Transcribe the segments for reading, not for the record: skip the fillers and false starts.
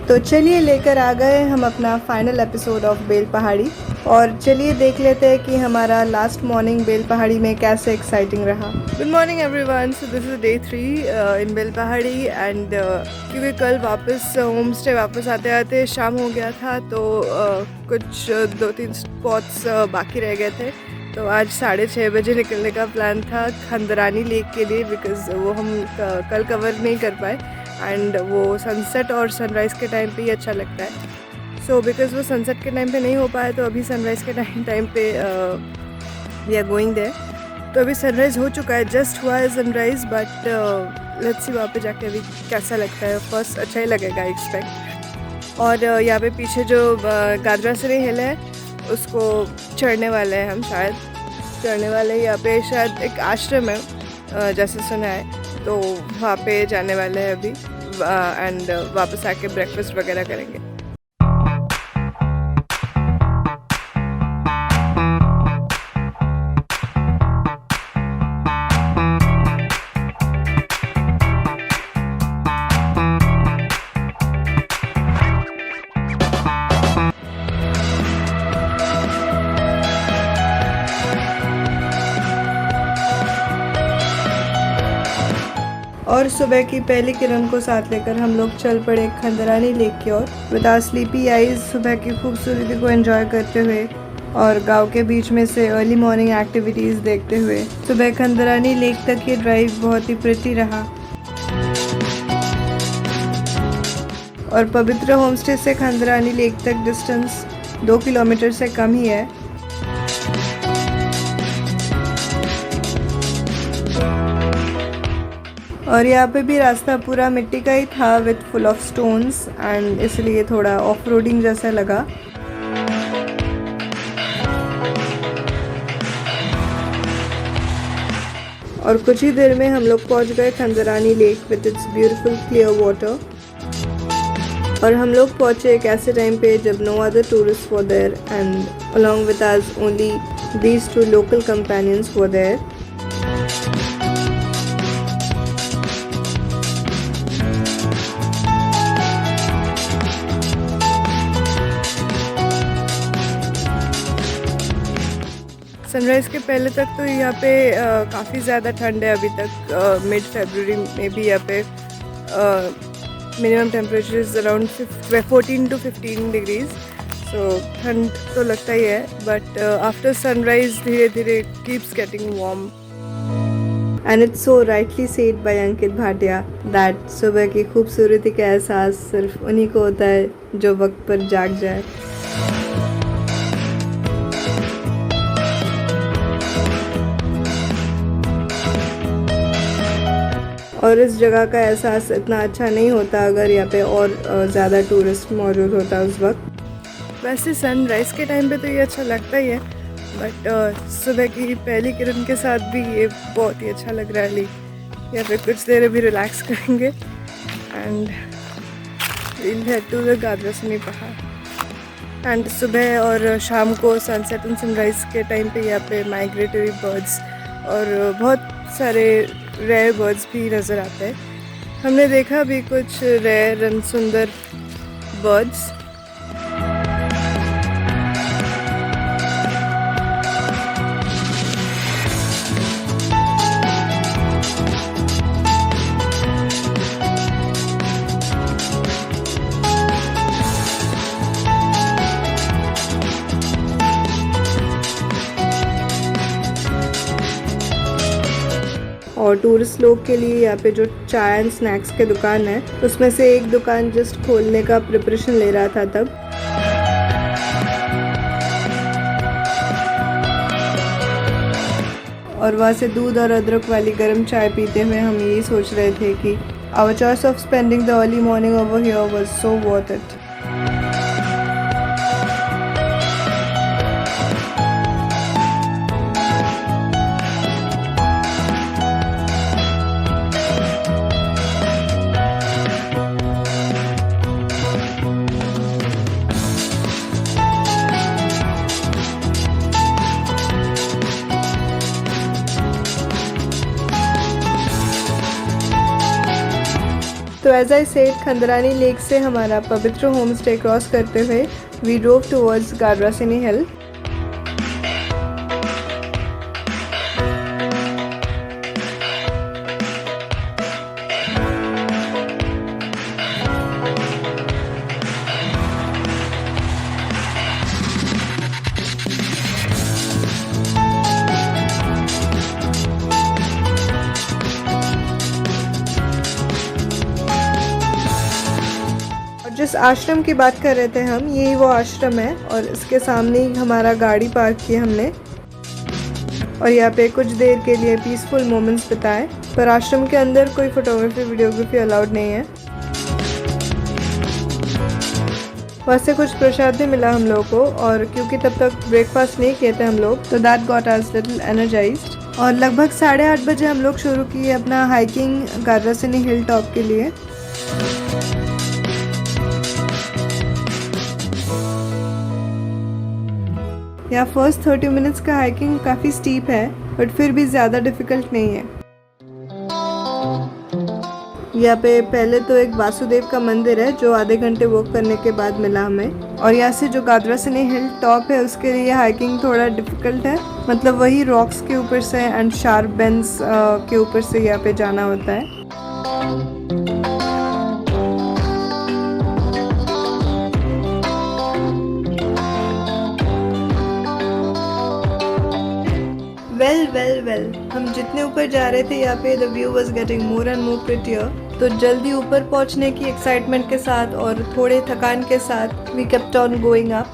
तो चलिए लेकर आ गए हम अपना final episode of bell Pahadi, और चलिए देख लेते हैं कि हमारा लास्ट मॉर्निंग बेल पहाड़ी में कैसे एक्साइटिंग रहा। Good morning everyone, so this is day 3 in Belpahari and क्योंकि कल वापस होम स्टे वापस आते आते शाम हो गया था, तो कुछ 2-3 स्पॉट्स बाकी रह गए थे। तो आज 6:30 बजे निकलने का प्लान था खंदरानी लेक के लिए, बिकॉज़ वो हम कल कवर नहीं कर पाए एंड वो सनसेट और सनराइज़ के टाइम पे ही अच्छा लगता है। सो बिकॉज़ वो सनसेट के टाइम पे नहीं हो पाया, तो अभी सनराइज़ के टाइम पे वी आर गोइंग देयर। तो अभी सनराइज़ हो चुका है, जस्ट हुआ है सनराइज़, बट लेट्स सी वहाँ पे जाके अभी कैसा लगता है। फर्स्ट अच्छा ही लगेगा एक्सपेक्ट। और यहाँ पे पीछे जो गादरासरी हिल है उसको चढ़ने वाले हैं हम, शायद चढ़ने वाले हैं। यहाँ पे शायद एक आश्रम है जैसे सुना है, तो वहाँ पे जाने वाले हैं अभी एंड वापस आके ब्रेकफास्ट वगैरह करेंगे। और सुबह की पहली किरण को साथ लेकर हम लोग चल पड़े खंदरानी लेक की ओर विद आवर स्लीपी आइज, सुबह की खूबसूरती को एंजॉय करते हुए और गांव के बीच में से अर्ली मॉर्निंग एक्टिविटीज़ देखते हुए। सुबह खंदरानी लेक तक ये ड्राइव बहुत ही प्रिटी रहा और पवित्र होमस्टे से खंदरानी लेक तक डिस्टेंस 2 किलोमीटर से कम ही है। और यहाँ पे भी रास्ता पूरा मिट्टी का ही था with full of stones and इसलिए थोड़ा ऑफ रोडिंग जैसा लगा। और कुछ ही देर में हम लोग पहुँच गए Khandrani lake with its beautiful clear water. और हम लोग पहुँचे एक ऐसे टाइम पे जब no other tourist were there and along with us only these 2 local companions were there. Sunrise के पहले तक तो यहाँ पे काफ़ी ज़्यादा ठंड है अभी तक। मिड फरवरी में भी यहाँ पे minimum temperature is around 14 to 15 degrees. So ठंड तो लगता ही है, बट आफ्टर सनराइज़ धीरे धीरे keeps getting warm. And it's so rightly said bye Ankit Bhatia that सुबह की खूबसूरती का एहसास सिर्फ उन्हीं को होता है जो वक्त पर जाग जाए। और इस जगह का एहसास इतना अच्छा नहीं होता अगर यहाँ पे और ज़्यादा टूरिस्ट मौजूद होता उस वक्त। वैसे सनराइज़ के टाइम पे तो ये अच्छा लगता ही है, बट सुबह की पहली किरण के साथ भी ये बहुत ही अच्छा लग रहा है। यहाँ पे कुछ देर अभी रिलैक्स करेंगे and will head to the Gadrasani पहाड़। एंड सुबह और शाम को सनसेट एंड सनराइज़ के टाइम पे यहाँ पे माइग्रेटरी बर्ड्स और बहुत सारे रेयर बर्ड्स भी नज़र आते हैं। हमने देखा भी कुछ रेयर एंड सुंदर बर्ड्स। और टूरिस्ट लोग के लिए यहाँ पे जो चाय एंड स्नैक्स के दुकान है, उसमें से एक दुकान जस्ट खोलने का प्रिपरेशन ले रहा था तब। और वहाँ से दूध और अदरक वाली गर्म चाय पीते हुए हम यही सोच रहे थे कि our choice of spending the early morning over here was so worth it. तो as I said, Khandarani lake से हमारा पवित्र होम स्टे क्रॉस करते हुए we drove towards Gadrasini hill. जिस आश्रम की बात कर रहे थे हम, यही वो आश्रम है और इसके सामने ही हमारा गाड़ी पार्क किया हमने और यहाँ पे कुछ देर के लिए पीसफुल मोमेंट्स बिताए। पर आश्रम के अंदर कोई फोटोग्राफी वीडियोग्राफी अलाउड नहीं है। वहाँ से कुछ प्रसाद भी मिला हम लोगों को और क्योंकि तब तक ब्रेकफास्ट नहीं किए थे हम लोग, तो that got us little energised. और लगभग 8:30 बजे हम लोग शुरू किए अपना हाइकिंग गाड्रासिनी हिल टॉप के लिए। यहाँ फर्स्ट 30 मिनट्स का हाइकिंग काफ़ी स्टीप है बट फिर भी ज़्यादा डिफ़िकल्ट नहीं है। यहाँ पे पहले तो एक वासुदेव का मंदिर है जो आधे घंटे वॉक करने के बाद मिला हमें। और यहाँ से जो गाड्रासिनी हिल टॉप है उसके लिए हाइकिंग थोड़ा डिफ़िकल्ट है, मतलब वही रॉक्स के ऊपर से एंड शार्प बेंड्स के ऊपर से यहाँ पे जाना होता है। वेल हम जितने ऊपर जा रहे थे यहाँ पे the view was getting more and more prettier. तो जल्दी ऊपर पहुँचने की एक्साइटमेंट के साथ और थोड़े थकान के साथ we kept on going up.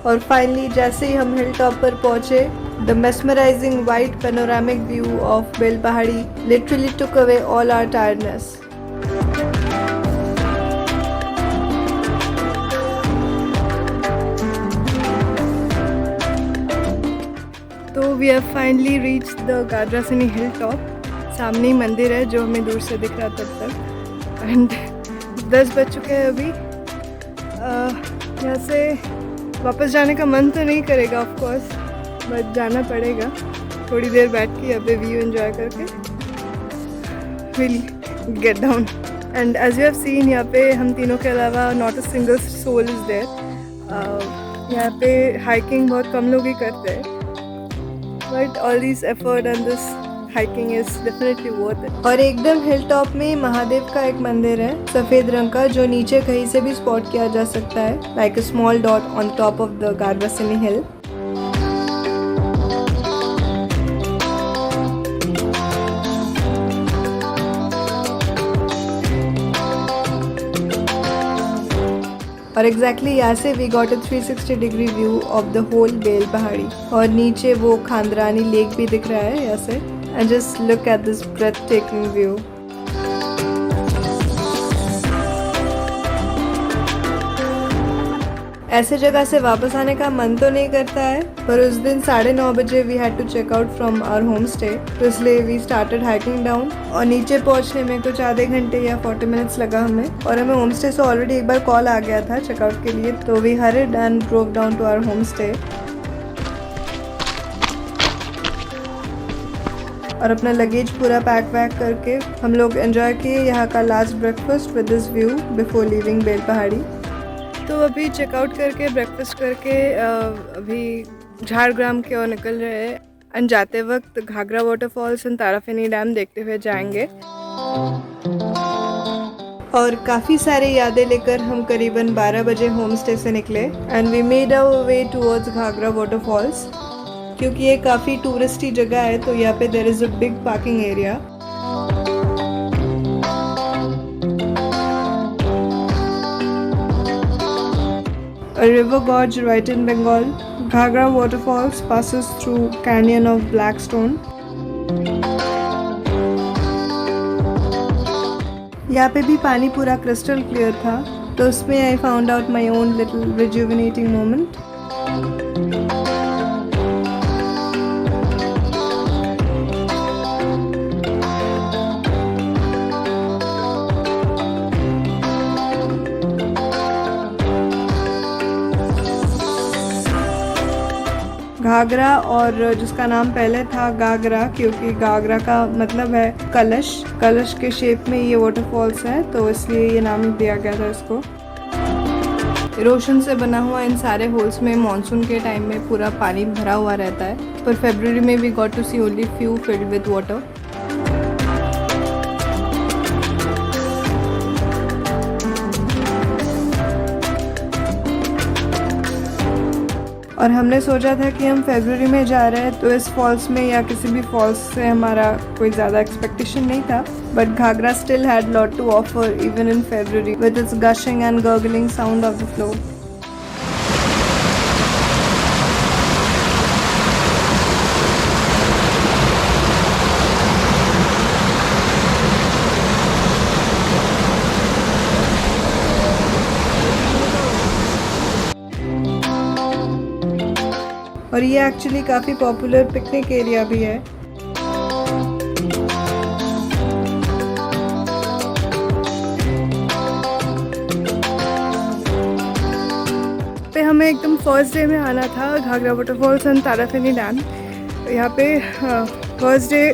और फाइनली जैसे ही हम हिल टॉप पर पहुँचे, the mesmerizing white panoramic view of Bel Pahari literally took away all our tiredness. तो we have finally reached the Gadrasini hill top. सामने ही मंदिर है जो हमें दूर से दिख रहा तब तक। एंड 10 बज चुके हैं अभी। यहाँ से वापस जाने का मन तो नहीं करेगा ऑफ कोर्स, बट जाना पड़ेगा। थोड़ी देर बैठ के यहाँ पे व्यू एंजॉय करके will get down. And as you have seen, यहाँ पे हम तीनों के अलावा not a single soul is there. यहाँ पे हाइकिंग बहुत कम लोग ही करते हैं, but all this effort and this hiking is definitely worth it. और एकदम हिल टॉप में महादेव का एक मंदिर है सफ़ेद रंग का, जो नीचे कहीं से भी स्पॉट किया जा सकता है, like a small dot on top of the Gadrasini hill. और एग्जैक्टली यहाँ से we got a 360 degree view of the whole Bel Pahadi. और नीचे वो खांदरानी लेक भी दिख रहा है यहाँ से। And just look at this ब्रेथटेकिंग view. ऐसे जगह से वापस आने का मन तो नहीं करता है, पर उस दिन 9:30 बजे we had to check out from our home stay, तो इसलिए वी स्टार्टेड हाइकिंग डाउन। और नीचे पहुंचने में कुछ आधे घंटे या 40 मिनट्स लगा हमें। और हमें होम स्टे से ऑलरेडी एक बार कॉल आ गया था चेकआउट के लिए, तो we hurried and drove down to our home stay. और अपना लगेज पूरा पैक वैक करके हम लोग एंजॉय किए यहाँ का last breakfast with this view before leaving Belpahari. तो अभी चेकआउट करके ब्रेकफास्ट करके अभी झारग्राम की ओर निकल रहे हैं। एंड जाते वक्त घाघरा वाटरफॉल्स एंड ताराफिनी डैम देखते हुए जाएंगे। और काफ़ी सारे यादें लेकर हम करीबन 12 बजे होम स्टे से निकले and we made our way towards Ghaghra waterfalls. क्योंकि ये काफ़ी टूरिस्टी जगह है तो यहाँ पे there is a big parking area. A river gorge right in Bengal, Ghagra waterfalls passes through canyon of Blackstone. यहाँ पे भी पानी पूरा क्रिस्टल क्लियर था, तो उसमें I found out my own little rejuvenating moment. Ghaghara और जिसका नाम पहले था गागरा, क्योंकि गागरा का मतलब है कलश, कलश के शेप में ये वाटरफॉल्स है तो इसलिए ये नाम दिया गया था इसको। इरोशन से बना हुआ इन सारे होल्स में मानसून के टाइम में पूरा पानी भरा हुआ रहता है, पर फरवरी में we got to see only few filled with water. और हमने सोचा था कि हम फरवरी में जा रहे हैं तो इस फॉल्स में या किसी भी फॉल्स से हमारा कोई ज़्यादा एक्सपेक्टेशन नहीं था, but Ghaghra still had lot to offer even in February with its gushing and gargling sound of the flow. और ये एक्चुअली काफ़ी पॉपुलर पिकनिक एरिया भी है। पे हमें एकदम फर्स्ट डे में आना था Ghaghara waterfalls and Tarafeni dam. यहाँ पे फर्स्ट डे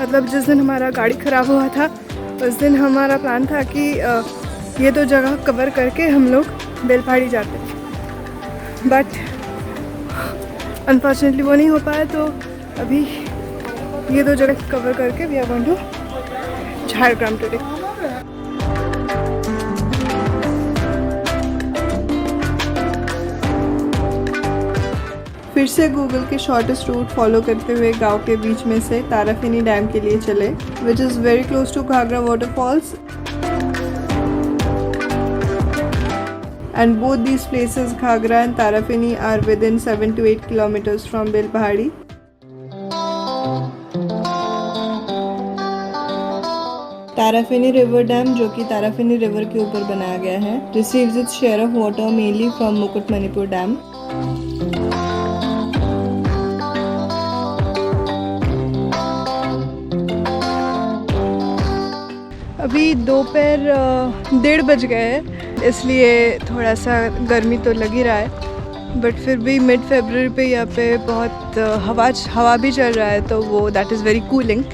मतलब जिस दिन हमारा गाड़ी ख़राब हुआ था उस दिन हमारा प्लान था कि ये दो जगह कवर करके हम लोग बेल पहाड़ी जाते, बट अनफॉर्चुनेटली वो नहीं हो पाया। तो अभी ये दो जगह कवर करके we are going to Jhargram today. फिर से गूगल के शॉर्टेस्ट रूट फॉलो करते हुए गांव के बीच में से ताराफेनी डैम के लिए चले, which is very close to Ghaghra waterfalls. And both these places, Ghagra and Tarafeni, are within 7 to 8 kilometers from Bel Pahadi. Tarafeni river dam, जो कि ताराफेनी रिवर के ऊपर बनाया गया है, receives its share of water mainly from Mukutmanipur dam. अभी दोपहर 1:30 बज गए हैं, इसलिए थोड़ा सा गर्मी तो लग ही रहा है, बट फिर भी मिड फरवरी पे यहाँ पे बहुत हवा भी चल रहा है, तो वो that is very cooling.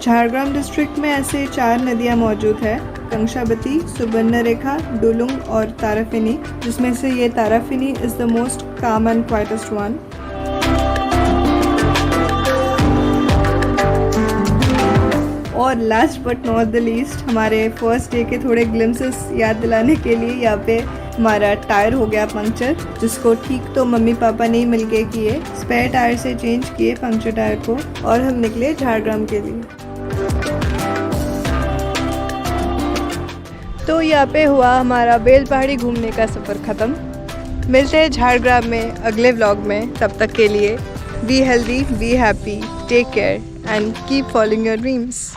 Jhargram district में ऐसे 4 नदियाँ मौजूद है, कंशावती, सुबर्णरेखा, डुलुंग और ताराफेनी, जिसमें से ये ताराफेनी इज़ द मोस्ट काम एंड क्वाइटेस्ट वन। और last but not the least, हमारे फर्स्ट डे के थोड़े ग्लिम्सेस याद दिलाने के लिए यहाँ पे हमारा टायर हो गया पंक्चर, जिसको ठीक तो मम्मी पापा ने मिलके किए, स्पेयर टायर से चेंज किए पंक्चर टायर को, और हम निकले झारग्राम के लिए। तो यहाँ पे हुआ हमारा बेल पहाड़ी घूमने का सफ़र ख़त्म। मिलते हैं झारग्राम में अगले व्लॉग में, तब तक के लिए be healthy, be happy, take care and keep following your dreams.